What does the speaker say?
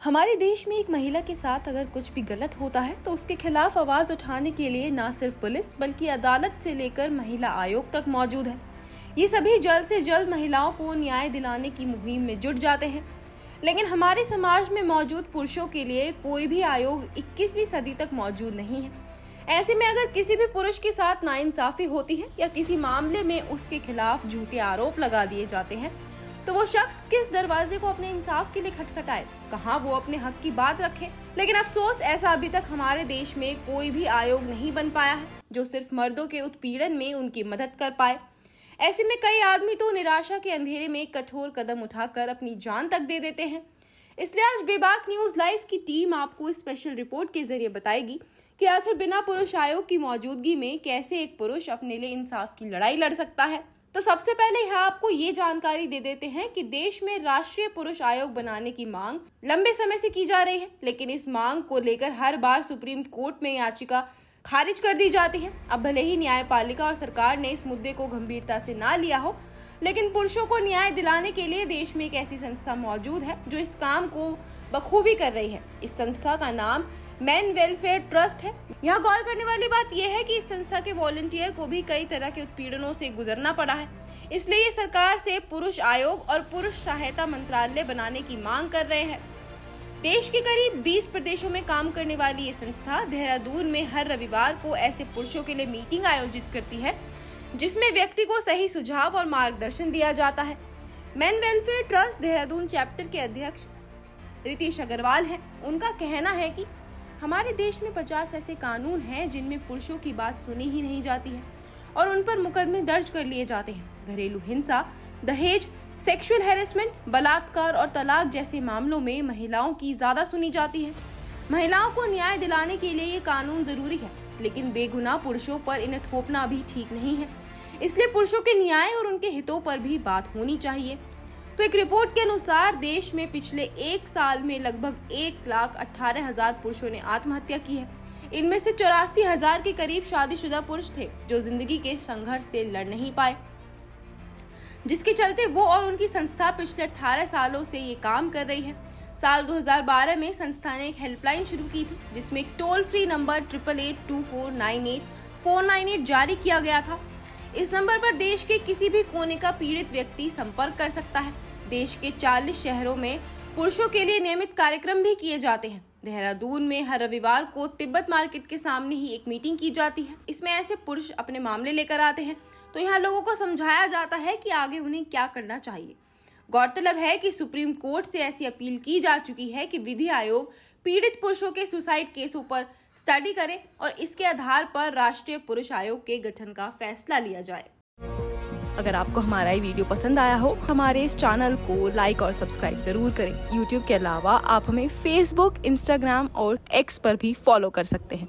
हमारे देश में एक महिला के साथ अगर कुछ भी गलत होता है तो उसके खिलाफ आवाज उठाने के लिए न सिर्फ पुलिस बल्कि अदालत से लेकर महिला आयोग तक मौजूद है। ये सभी जल्द से जल्द महिलाओं को न्याय दिलाने की मुहिम में जुट जाते हैं। लेकिन हमारे समाज में मौजूद पुरुषों के लिए कोई भी आयोग 21वीं सदी तक मौजूद नहीं है। ऐसे में अगर किसी भी पुरुष के साथ नाइंसाफी होती है या किसी मामले में उसके खिलाफ झूठे आरोप लगा दिए जाते हैं तो वो शख्स किस दरवाजे को अपने इंसाफ के लिए खटखटाए, कहाँ वो अपने हक की बात रखे। लेकिन अफसोस ऐसा अभी तक हमारे देश में कोई भी आयोग नहीं बन पाया है जो सिर्फ मर्दों के उत्पीड़न में उनकी मदद कर पाए। ऐसे में कई आदमी तो निराशा के अंधेरे में कठोर कदम उठाकर अपनी जान तक दे देते हैं। इसलिए आज बेबाक न्यूज लाइव की टीम आपको इस स्पेशल रिपोर्ट के जरिए बताएगी कि आखिर बिना पुरुष आयोग की मौजूदगी में कैसे एक पुरुष अपने लिए इंसाफ की लड़ाई लड़ सकता है। तो सबसे पहले यहाँ आपको ये जानकारी दे देते हैं कि देश में राष्ट्रीय पुरुष आयोग बनाने की मांग लंबे समय से की जा रही है, लेकिन इस मांग को लेकर हर बार सुप्रीम कोर्ट में याचिका खारिज कर दी जाती है। अब भले ही न्यायपालिका और सरकार ने इस मुद्दे को गंभीरता से ना लिया हो, लेकिन पुरुषों को न्याय दिलाने के लिए देश में एक ऐसी संस्था मौजूद है जो इस काम को बखूबी कर रही है। इस संस्था का नाम मैन वेलफेयर ट्रस्ट है। यहाँ गौर करने वाली बात यह है कि इस संस्था के वॉलंटियर को भी कई तरह के उत्पीड़नों से गुजरना पड़ा है, इसलिए ये सरकार से पुरुष आयोग और पुरुष सहायता मंत्रालय बनाने की मांग कर रहे हैं। देश के करीब 20 प्रदेशों में काम करने वाली ये संस्था देहरादून में हर रविवार को ऐसे पुरुषों के लिए मीटिंग आयोजित करती है जिसमें व्यक्ति को सही सुझाव और मार्गदर्शन दिया जाता है। Man welfare trust Dehradun chapter के अध्यक्ष रितेश अग्रवाल हैं। उनका कहना है कि हमारे देश में 50 ऐसे कानून हैं जिनमें पुरुषों की बात सुनी ही नहीं जाती है और उन पर मुकदमे दर्ज कर लिए जाते हैं। घरेलू हिंसा, दहेज, सेक्सुअल हैरेसमेंट, बलात्कार और तलाक जैसे मामलों में महिलाओं की ज्यादा सुनी जाती है। महिलाओं को न्याय दिलाने के लिए ये कानून जरूरी है, लेकिन बेगुनाह पुरुषों पर इन्हें थोपना भी ठीक नहीं है। इसलिए पुरुषों के न्याय और उनके हितों पर भी बात होनी चाहिए। तो एक रिपोर्ट के अनुसार देश में पिछले एक साल में लगभग 1,18,000 पुरुषों ने आत्महत्या की है। इनमें से 84,000 के करीब शादीशुदा पुरुष थे जो जिंदगी के संघर्ष से लड़ नहीं पाए, जिसके चलते वो और उनकी संस्था पिछले 18 सालों से ये काम कर रही है। साल 2012 में संस्था ने एक हेल्पलाइन शुरू की थी जिसमें एक टोल फ्री नंबर 8882498498 जारी किया गया था। इस नंबर पर देश के किसी भी कोने का पीड़ित व्यक्ति संपर्क कर सकता है। देश के 40 शहरों में पुरुषों के लिए नियमित कार्यक्रम भी किए जाते हैं। देहरादून में हर रविवार को तिब्बत मार्केट के सामने ही एक मीटिंग की जाती है। इसमें ऐसे पुरुष अपने मामले लेकर आते हैं तो यहाँ लोगों को समझाया जाता है कि आगे उन्हें क्या करना चाहिए। गौरतलब है कि सुप्रीम कोर्ट से ऐसी अपील की जा चुकी है कि विधि आयोग पीड़ित पुरुषों के सुसाइड केसों पर स्टडी करे और इसके आधार पर राष्ट्रीय पुरुष आयोग के गठन का फैसला लिया जाए। अगर आपको हमारा ये वीडियो पसंद आया हो, हमारे इस चैनल को लाइक और सब्सक्राइब जरूर करें। यूट्यूब के अलावा आप हमें फेसबुक, इंस्टाग्राम और एक्स पर भी फॉलो कर सकते हैं।